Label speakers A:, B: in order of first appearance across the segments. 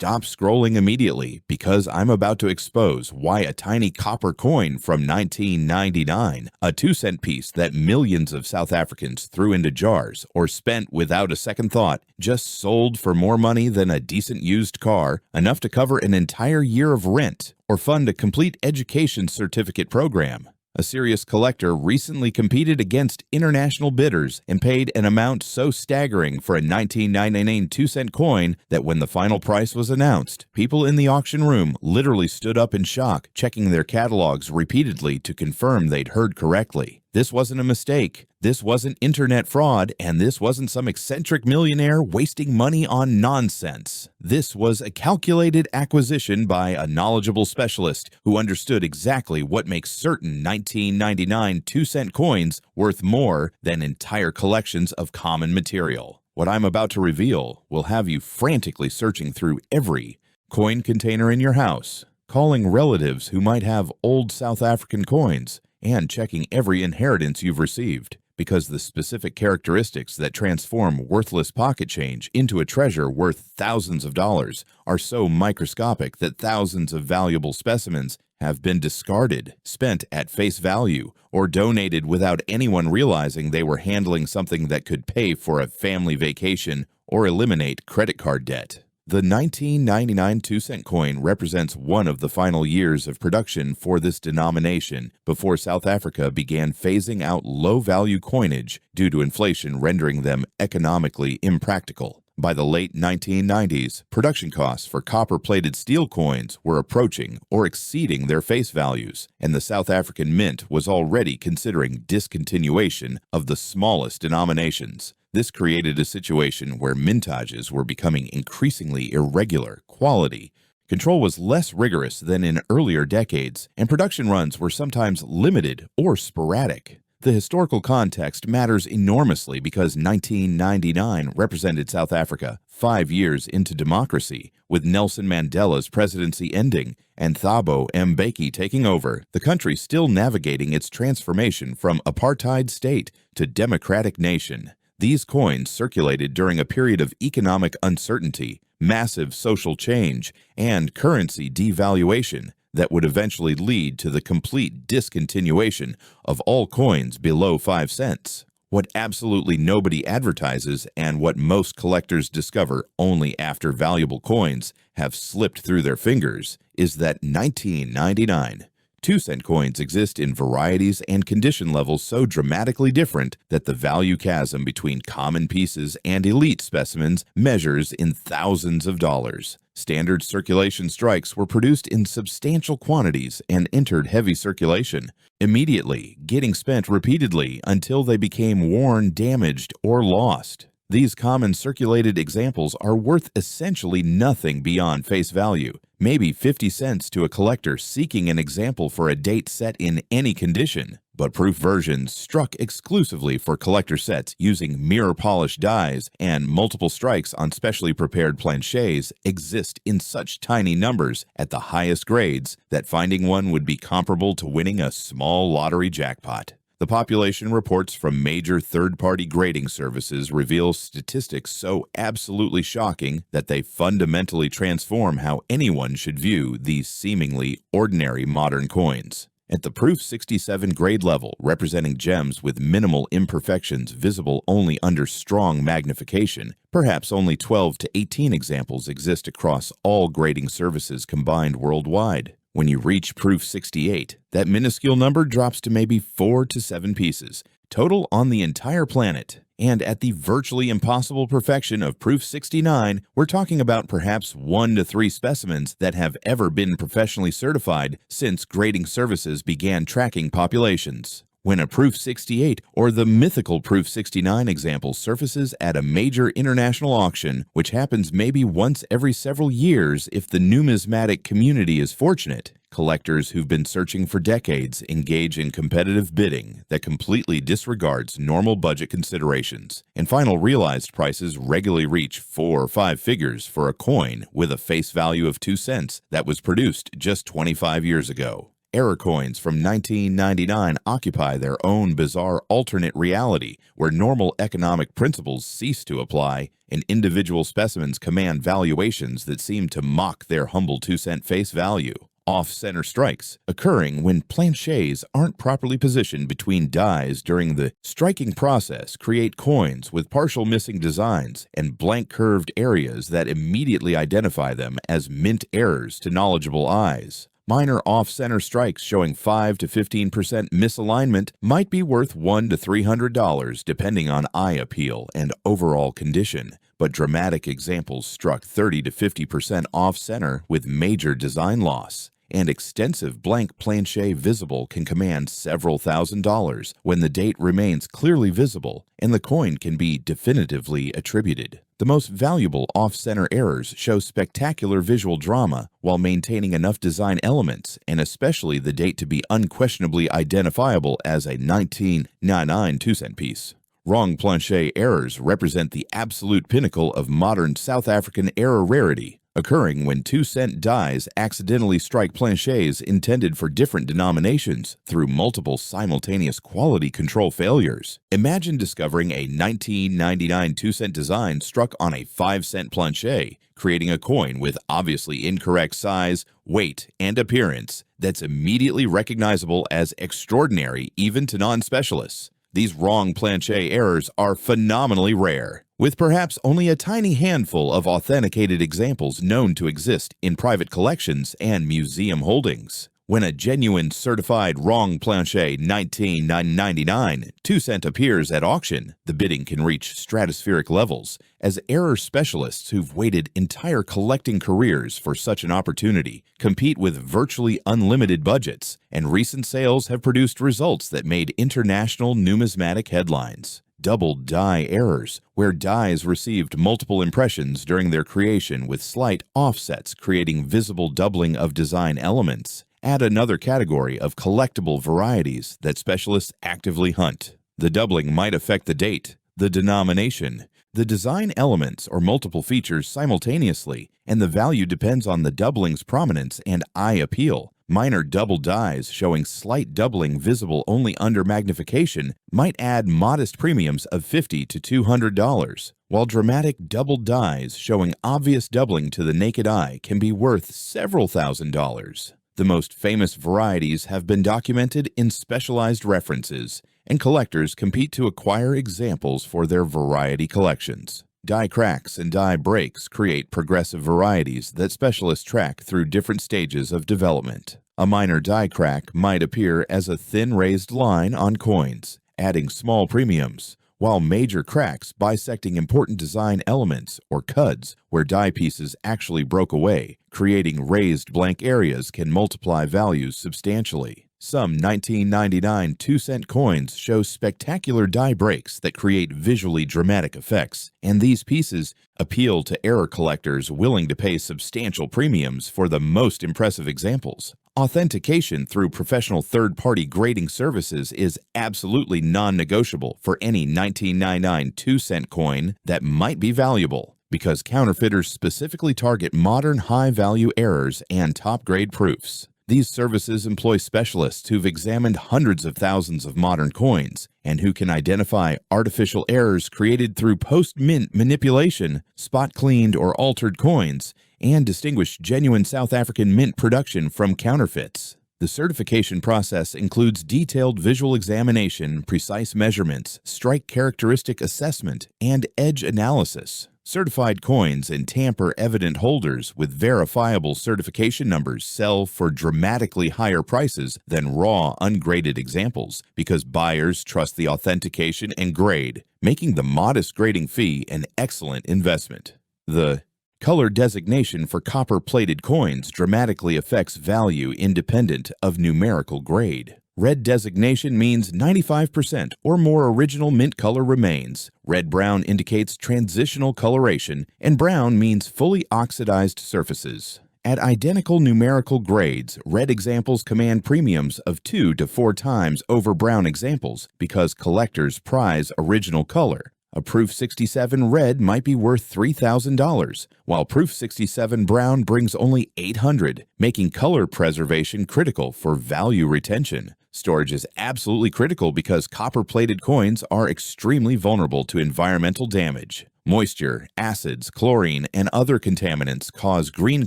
A: stop scrolling immediately because I'm about to expose why a tiny copper coin from 1999, a 2-cent piece that millions of South Africans threw into jars or spent without a second thought, just sold for more money than a decent used car, enough to cover an entire year of rent or fund a complete education certificate program. A serious collector recently competed against international bidders and paid an amount so staggering for a 1999 2-cent coin that when the final price was announced, people in the auction room literally stood up in shock, checking their catalogs repeatedly to confirm they'd heard correctly. This wasn't a mistake, this wasn't internet fraud, and this wasn't some eccentric millionaire wasting money on nonsense. This was a calculated acquisition by a knowledgeable specialist who understood exactly what makes certain 1999 2-cent coins worth more than entire collections of common material. What I'm about to reveal will have you frantically searching through every coin container in your house, calling relatives who might have old South African coins, and checking every inheritance you've received, because the specific characteristics that transform worthless pocket change into a treasure worth thousands of dollars are so microscopic that thousands of valuable specimens have been discarded, spent at face value, or donated without anyone realizing they were handling something that could pay for a family vacation or eliminate credit card debt. The 1999 2-cent coin represents one of the final years of production for this denomination before South Africa began phasing out low-value coinage due to inflation rendering them economically impractical. By the late 1990s, production costs for copper-plated steel coins were approaching or exceeding their face values, and the South African Mint was already considering discontinuation of the smallest denominations. This created a situation where mintages were becoming increasingly irregular. Quality control was less rigorous than in earlier decades, and production runs were sometimes limited or sporadic. The historical context matters enormously because 1999 represented South Africa 5 years into democracy, with Nelson Mandela's presidency ending and Thabo Mbeki taking over, the country still navigating its transformation from apartheid state to democratic nation. These coins circulated during a period of economic uncertainty, massive social change, and currency devaluation that would eventually lead to the complete discontinuation of all coins below 5 cents. What absolutely nobody advertises and what most collectors discover only after valuable coins have slipped through their fingers is that 1999 2-cent coins exist in varieties and condition levels so dramatically different that the value chasm between common pieces and elite specimens measures in thousands of dollars. Standard circulation strikes were produced in substantial quantities and entered heavy circulation, immediately getting spent repeatedly until they became worn, damaged, or lost. These common circulated examples are worth essentially nothing beyond face value, maybe 50 cents to a collector seeking an example for a date set in any condition. But proof versions struck exclusively for collector sets using mirror-polished dies and multiple strikes on specially prepared planchets exist in such tiny numbers at the highest grades that finding one would be comparable to winning a small lottery jackpot. The population reports from major third-party grading services reveal statistics so absolutely shocking that they fundamentally transform how anyone should view these seemingly ordinary modern coins. At the Proof 67 grade level, representing gems with minimal imperfections visible only under strong magnification, perhaps only 12 to 18 examples exist across all grading services combined worldwide. When you reach Proof 68, that minuscule number drops to maybe 4 to 7 pieces, total on the entire planet. And at the virtually impossible perfection of Proof 69, we're talking about perhaps 1 to 3 specimens that have ever been professionally certified since grading services began tracking populations. When a Proof 68 or the mythical Proof 69 example surfaces at a major international auction, which happens maybe once every several years if the numismatic community is fortunate, collectors who've been searching for decades engage in competitive bidding that completely disregards normal budget considerations, and final realized prices regularly reach 4 or 5 figures for a coin with a face value of 2 cents that was produced just 25 years ago. Error coins from 1999 occupy their own bizarre alternate reality where normal economic principles cease to apply and individual specimens command valuations that seem to mock their humble 2-cent face value. Off-center strikes, occurring when planchets aren't properly positioned between dies during the striking process, create coins with partial missing designs and blank curved areas that immediately identify them as mint errors to knowledgeable eyes. Minor off-center strikes showing 5 to 15% misalignment might be worth $100 to $300 depending on eye appeal and overall condition, but dramatic examples struck 30 to 50% off-center with major design loss. And extensive blank planchet visible can command several $1,000s when the date remains clearly visible and the coin can be definitively attributed. The most valuable off-center errors show spectacular visual drama while maintaining enough design elements and especially the date to be unquestionably identifiable as a 1999 2-cent piece. Wrong planchet errors represent the absolute pinnacle of modern South African error rarity, occurring when 2-cent dies accidentally strike planchets intended for different denominations through multiple simultaneous quality control failures. Imagine discovering a 1999 2-cent design struck on a 5-cent planchet, creating a coin with obviously incorrect size, weight, and appearance that's immediately recognizable as extraordinary even to non-specialists. These wrong planchet errors are phenomenally rare, with perhaps only a tiny handful of authenticated examples known to exist in private collections and museum holdings. When a genuine certified wrong planchet 1999 2-cent appears at auction, the bidding can reach stratospheric levels, as error specialists who've waited entire collecting careers for such an opportunity compete with virtually unlimited budgets, and recent sales have produced results that made international numismatic headlines. Double die errors, where dies received multiple impressions during their creation with slight offsets creating visible doubling of design elements, add another category of collectible varieties that specialists actively hunt. The doubling might affect the date, the denomination, the design elements, or multiple features simultaneously, and the value depends on the doubling's prominence and eye appeal. Minor double dies showing slight doubling visible only under magnification might add modest premiums of $50 to $200, while dramatic double dies showing obvious doubling to the naked eye can be worth several $1,000s. The most famous varieties have been documented in specialized references, and collectors compete to acquire examples for their variety collections. Die cracks and die breaks create progressive varieties that specialists track through different stages of development. A minor die crack might appear as a thin raised line on coins, adding small premiums, while major cracks bisecting important design elements, or cuds, where die pieces actually broke away, creating raised blank areas can multiply values substantially. Some 1999 2-cent coins show spectacular die breaks that create visually dramatic effects, and these pieces appeal to error collectors willing to pay substantial premiums for the most impressive examples. Authentication through professional third-party grading services is absolutely non-negotiable for any 1999 2-cent coin that might be valuable, because counterfeiters specifically target modern high-value errors and top-grade proofs. These services employ specialists who've examined hundreds of thousands of modern coins and who can identify artificial errors created through post-mint manipulation, spot-cleaned or altered coins, and distinguish genuine South African mint production from counterfeits. The certification process includes detailed visual examination, precise measurements, strike characteristic assessment, and edge analysis. Certified coins and tamper-evident holders with verifiable certification numbers sell for dramatically higher prices than raw, ungraded examples because buyers trust the authentication and grade, making the modest grading fee an excellent investment. The color designation for copper-plated coins dramatically affects value independent of numerical grade. Red designation means 95% or more original mint color remains. Red-brown indicates transitional coloration, and brown means fully oxidized surfaces. At identical numerical grades, red examples command premiums of 2 to 4 times over brown examples because collectors prize original color. A Proof 67 red might be worth $3,000, while Proof 67 brown brings only $800, making color preservation critical for value retention. Storage is absolutely critical because copper-plated coins are extremely vulnerable to environmental damage. Moisture, acids, chlorine, and other contaminants cause green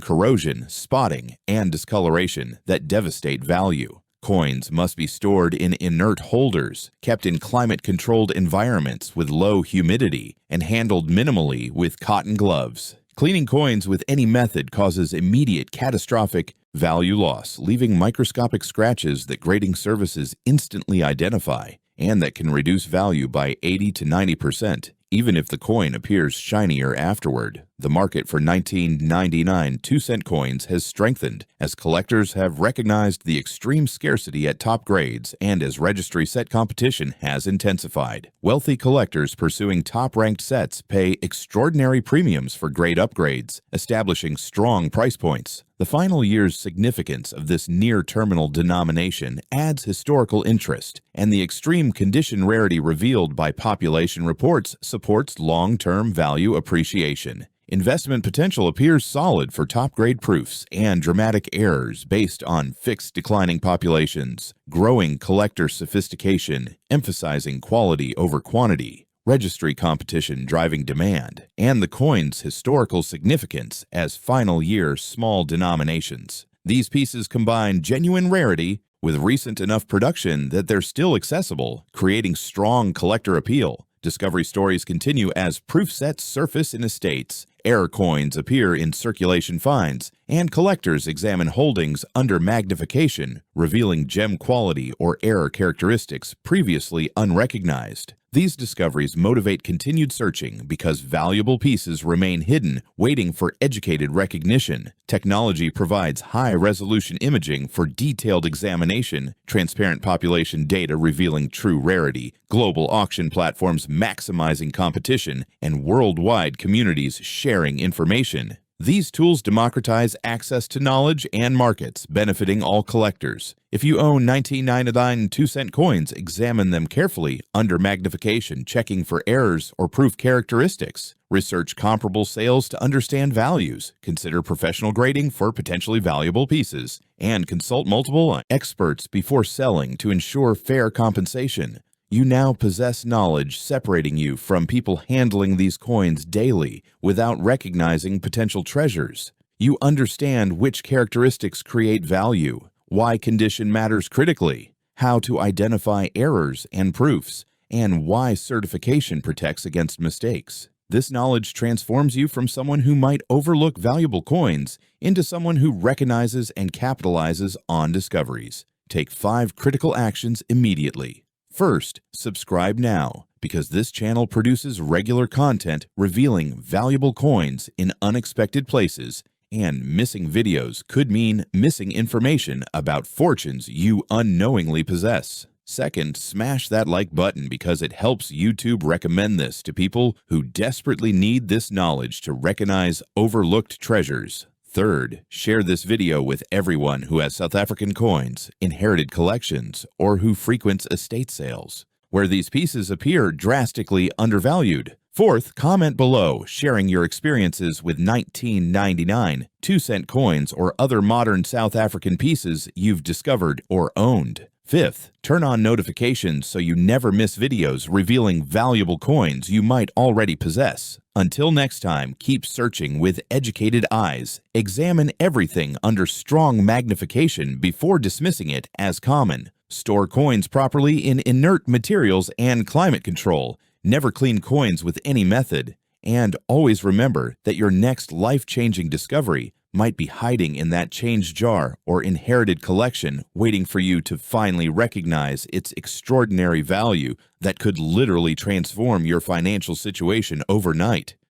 A: corrosion, spotting, and discoloration that devastate value. Coins must be stored in inert holders, kept in climate-controlled environments with low humidity, and handled minimally with cotton gloves. Cleaning coins with any method causes immediate catastrophic value loss, leaving microscopic scratches that grading services instantly identify, and that can reduce value by 80 to 90%. Even if the coin appears shinier afterward. The market for 1999 2-cent coins has strengthened as collectors have recognized the extreme scarcity at top grades and as registry set competition has intensified. Wealthy collectors pursuing top-ranked sets pay extraordinary premiums for grade upgrades, establishing strong price points. The final year's significance of this near-terminal denomination adds historical interest, and the extreme condition rarity revealed by population reports supports long-term value appreciation. Investment potential appears solid for top-grade proofs and dramatic errors based on fixed declining populations, growing collector sophistication, emphasizing quality over quantity, registry competition driving demand, and the coin's historical significance as final-year small denominations. These pieces combine genuine rarity with recent enough production that they're still accessible, creating strong collector appeal. Discovery stories continue as proof sets surface in estates, error coins appear in circulation finds, and collectors examine holdings under magnification, revealing gem quality or error characteristics previously unrecognized. These discoveries motivate continued searching because valuable pieces remain hidden, waiting for educated recognition. Technology provides high-resolution imaging for detailed examination, transparent population data revealing true rarity, global auction platforms maximizing competition, and worldwide communities sharing information. These tools democratize access to knowledge and markets, benefiting all collectors. If you own 1999 2-cent coins, examine them carefully under magnification, checking for errors or proof characteristics. Research comparable sales to understand values. Consider professional grading for potentially valuable pieces. And consult multiple experts before selling to ensure fair compensation. You now possess knowledge separating you from people handling these coins daily without recognizing potential treasures. You understand which characteristics create value, why condition matters critically, how to identify errors and proofs, and why certification protects against mistakes. This knowledge transforms you from someone who might overlook valuable coins into someone who recognizes and capitalizes on discoveries. Take 5 critical actions immediately. First, subscribe now, because this channel produces regular content revealing valuable coins in unexpected places, and missing videos could mean missing information about fortunes you unknowingly possess. Second, smash that like button because it helps YouTube recommend this to people who desperately need this knowledge to recognize overlooked treasures. Third, share this video with everyone who has South African coins, inherited collections, or who frequents estate sales, where these pieces appear drastically undervalued. Fourth, comment below, sharing your experiences with 1999 2-cent coins or other modern South African pieces you've discovered or owned. Fifth, turn on notifications so you never miss videos revealing valuable coins you might already possess. Until next time, keep searching with educated eyes. Examine everything under strong magnification before dismissing it as common. Store coins properly in inert materials and climate control. Never clean coins with any method. And always remember that your next life-changing discovery might be hiding in that change jar or inherited collection, waiting for you to finally recognize its extraordinary value that could literally transform your financial situation overnight.